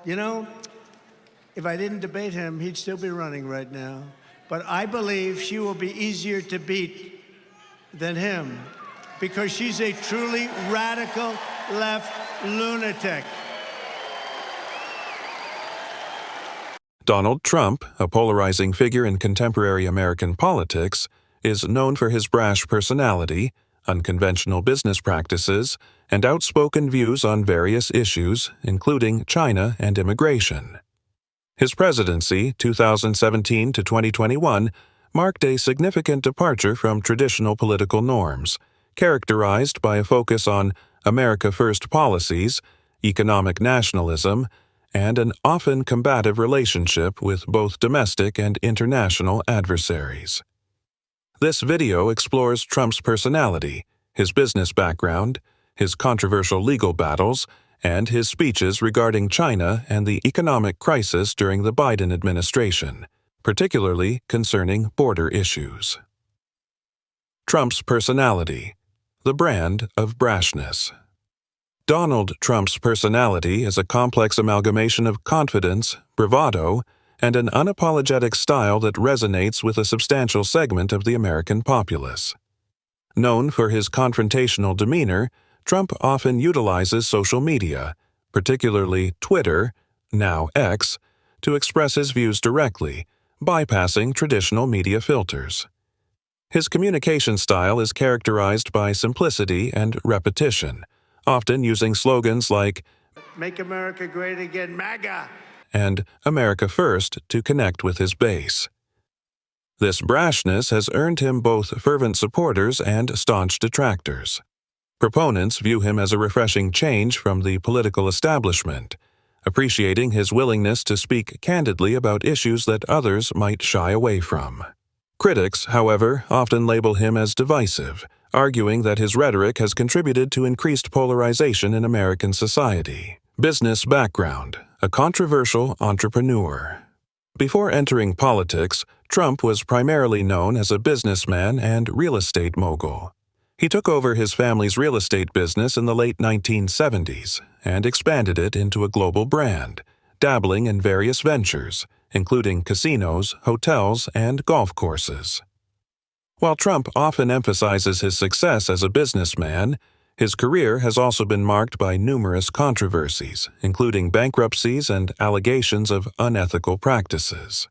You know, if I didn't debate him, he'd still be running right now. But I believe she will be easier to beat than him because she's a truly radical left lunatic. Donald Trump, a polarizing figure in contemporary American politics, is known for his brash personality, unconventional business practices, and outspoken views on various issues, including China and immigration. His presidency, 2017 to 2021, marked a significant departure from traditional political norms, characterized by a focus on America First policies, economic nationalism, and an often combative relationship with both domestic and international adversaries. This video explores Trump's personality, his business background, his controversial legal battles, and his speeches regarding China and the economic crisis during the Biden administration, particularly concerning border issues. Trump's personality, the brand of brashness. Donald Trump's personality is a complex amalgamation of confidence, bravado, and an unapologetic style that resonates with a substantial segment of the American populace. Known for his confrontational demeanor, Trump often utilizes social media, particularly Twitter, now X, to express his views directly, bypassing traditional media filters. His communication style is characterized by simplicity and repetition, often using slogans like "Make America Great Again, MAGA," and America First to connect with his base. This brashness has earned him both fervent supporters and staunch detractors. Proponents view him as a refreshing change from the political establishment, appreciating his willingness to speak candidly about issues that others might shy away from. Critics, however, often label him as divisive, arguing that his rhetoric has contributed to increased polarization in American society. Business background: a controversial entrepreneur. Before entering politics, Trump was primarily known as a businessman and real estate mogul. He took over his family's real estate business in the late 1970s and expanded it into a global brand, dabbling in various ventures, including casinos, hotels, and golf courses. While Trump often emphasizes his success as a businessman, his career has also been marked by numerous controversies, including bankruptcies and allegations of unethical practices.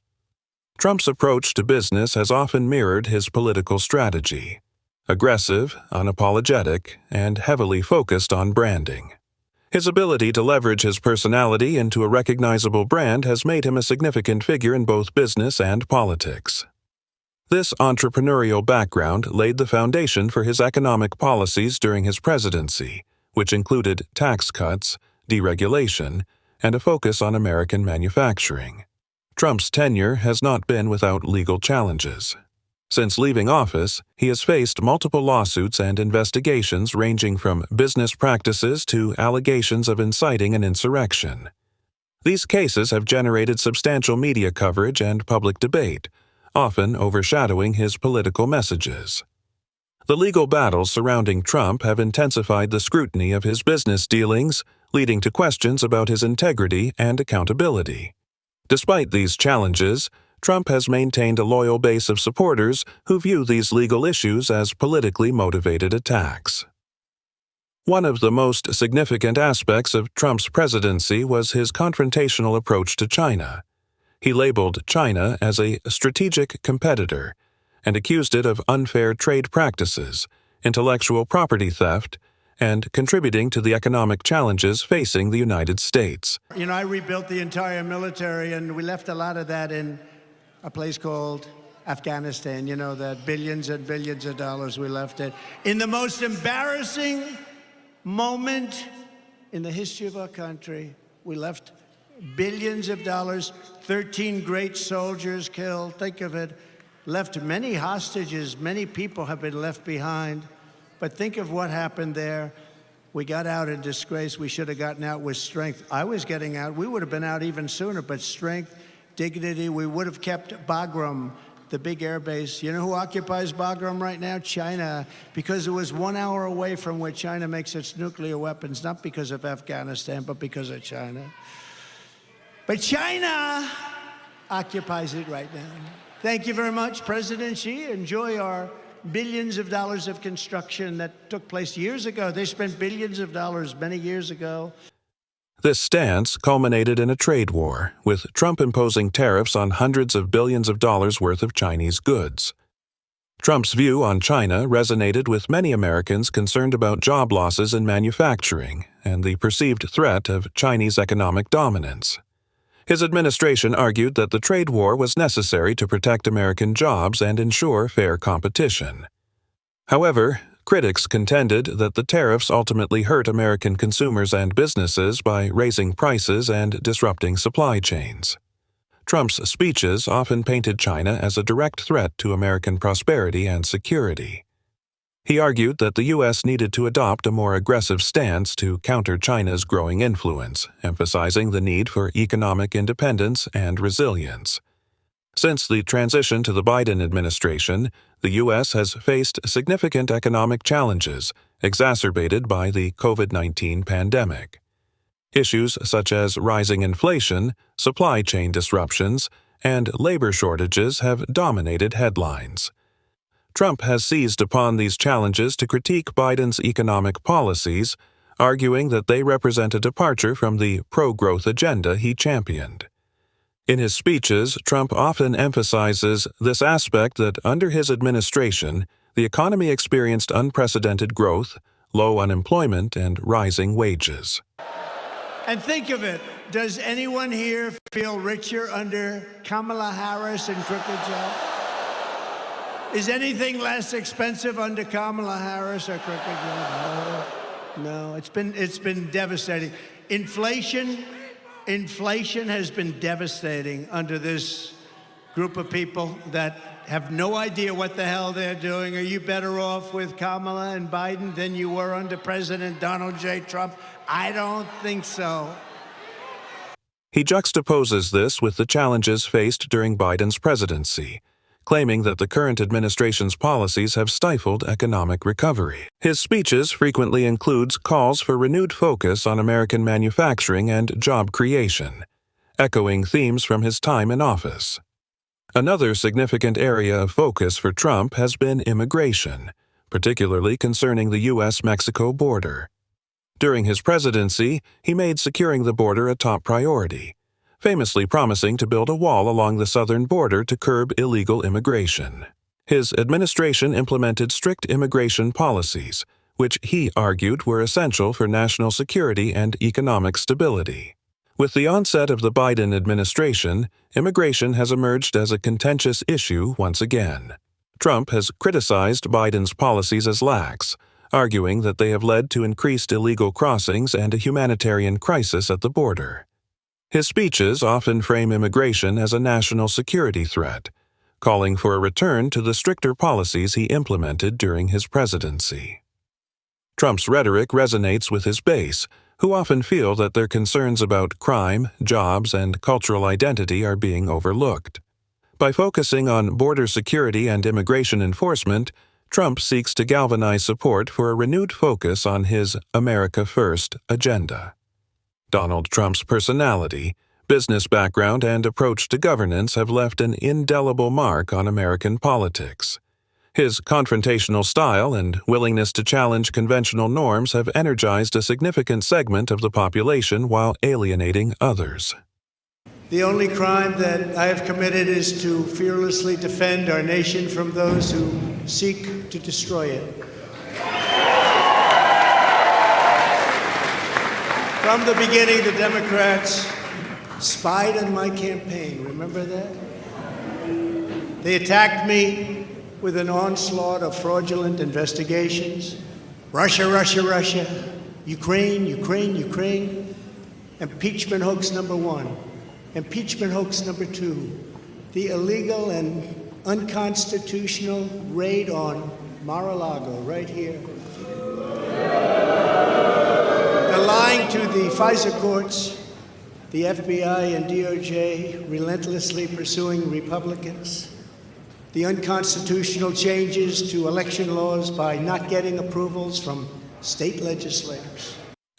Trump's approach to business has often mirrored his political strategy: aggressive, unapologetic, and heavily focused on branding. His ability to leverage his personality into a recognizable brand has made him a significant figure in both business and politics. This entrepreneurial background laid the foundation for his economic policies during his presidency, which included tax cuts, deregulation, and a focus on American manufacturing. Trump's tenure has not been without legal challenges. Since leaving office, he has faced multiple lawsuits and investigations ranging from business practices to allegations of inciting an insurrection. These cases have generated substantial media coverage and public debate, often overshadowing his political messages. The legal battles surrounding Trump have intensified the scrutiny of his business dealings, leading to questions about his integrity and accountability. Despite these challenges, Trump has maintained a loyal base of supporters who view these legal issues as politically motivated attacks. One of the most significant aspects of Trump's presidency was his confrontational approach to China. He labeled China as a strategic competitor and accused it of unfair trade practices, intellectual property theft, and contributing to the economic challenges facing the United States. You know, I rebuilt the entire military, and we left a lot of that in a place called Afghanistan. You know, that billions and billions of dollars we left it. In the most embarrassing moment in the history of our country, we left billions of dollars, 13 great soldiers killed, think of it, left many hostages, many people have been left behind. But think of what happened there. We got out in disgrace. We should have gotten out with strength. I was getting out. We would have been out even sooner, but strength, dignity. We would have kept Bagram, the big air base. You know who occupies Bagram right now? China, because it was 1 hour away from where China makes its nuclear weapons, not because of Afghanistan, but because of China. But China occupies it right now. Thank you very much, President Xi. Enjoy our billions of dollars of construction that took place years ago. They spent billions of dollars many years ago. This stance culminated in a trade war, with Trump imposing tariffs on hundreds of billions of dollars worth of Chinese goods. Trump's view on China resonated with many Americans concerned about job losses in manufacturing and the perceived threat of Chinese economic dominance. His administration argued that the trade war was necessary to protect American jobs and ensure fair competition. However, critics contended that the tariffs ultimately hurt American consumers and businesses by raising prices and disrupting supply chains. Trump's speeches often painted China as a direct threat to American prosperity and security. He argued that the U.S. needed to adopt a more aggressive stance to counter China's growing influence, emphasizing the need for economic independence and resilience. Since the transition to the Biden administration, the U.S. has faced significant economic challenges, exacerbated by the COVID-19 pandemic. Issues such as rising inflation, supply chain disruptions, and labor shortages have dominated headlines. Trump has seized upon these challenges to critique Biden's economic policies, arguing that they represent a departure from the pro-growth agenda he championed. In his speeches, Trump often emphasizes this aspect that under his administration, the economy experienced unprecedented growth, low unemployment, and rising wages. And think of it, does anyone here feel richer under Kamala Harris and crooked job? Is anything less expensive under Kamala Harris or crooked job? No, it's been devastating. Inflation has been devastating under this group of people that have no idea what the hell they're doing. Are you better off with Kamala and Biden than you were under President Donald J. Trump? I don't think so. He juxtaposes this with the challenges faced during Biden's presidency, claiming that the current administration's policies have stifled economic recovery. His speeches frequently include calls for renewed focus on American manufacturing and job creation, echoing themes from his time in office. Another significant area of focus for Trump has been immigration, particularly concerning the U.S.-Mexico border. During his presidency, he made securing the border a top priority, famously promising to build a wall along the southern border to curb illegal immigration. His administration implemented strict immigration policies, which he argued were essential for national security and economic stability. With the onset of the Biden administration, immigration has emerged as a contentious issue once again. Trump has criticized Biden's policies as lax, arguing that they have led to increased illegal crossings and a humanitarian crisis at the border. His speeches often frame immigration as a national security threat, calling for a return to the stricter policies he implemented during his presidency. Trump's rhetoric resonates with his base, who often feel that their concerns about crime, jobs, and cultural identity are being overlooked. By focusing on border security and immigration enforcement, Trump seeks to galvanize support for a renewed focus on his America First agenda. Donald Trump's personality, business background, and approach to governance have left an indelible mark on American politics. His confrontational style and willingness to challenge conventional norms have energized a significant segment of the population while alienating others. The only crime that I have committed is to fearlessly defend our nation from those who seek to destroy it. From the beginning, the Democrats spied on my campaign. Remember that? They attacked me with an onslaught of fraudulent investigations. Russia, Russia, Russia. Ukraine, Ukraine, Ukraine. Impeachment hoax number 1. Impeachment hoax number 2. The illegal and unconstitutional raid on Mar-a-Lago, right here. The lying to the FISA courts, the FBI and DOJ relentlessly pursuing Republicans, the unconstitutional changes to election laws by not getting approvals from state legislators.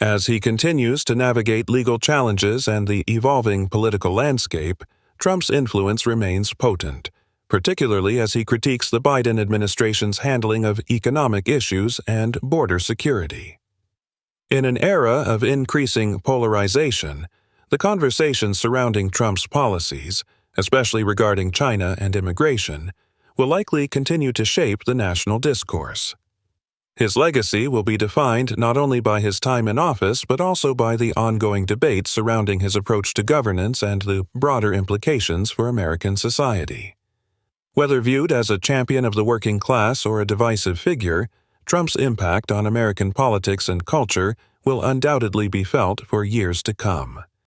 As he continues to navigate legal challenges and the evolving political landscape, Trump's influence remains potent, particularly as he critiques the Biden administration's handling of economic issues and border security. In an era of increasing polarization, the conversation surrounding Trump's policies, especially regarding China and immigration, will likely continue to shape the national discourse. His legacy will be defined not only by his time in office but also by the ongoing debate surrounding his approach to governance and the broader implications for American society. Whether viewed as a champion of the working class or a divisive figure, Trump's impact on American politics and culture will undoubtedly be felt for years to come.